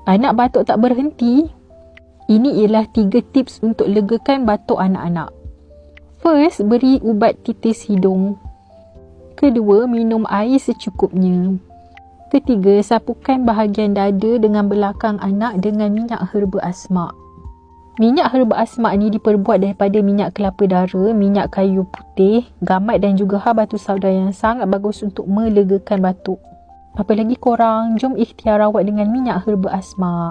Anak batuk tak berhenti? Ini ialah 3 tips untuk legakan batuk anak-anak. First, beri ubat titis hidung. Kedua, minum air secukupnya. Ketiga, sapukan bahagian dada dengan belakang anak dengan minyak herba asma. Minyak herba asma ni diperbuat daripada minyak kelapa dara, minyak kayu putih, gamat dan juga batu sauda yang sangat bagus untuk melegakan batuk. Apa lagi korang, jom ikhtiar rawat dengan minyak herba asma.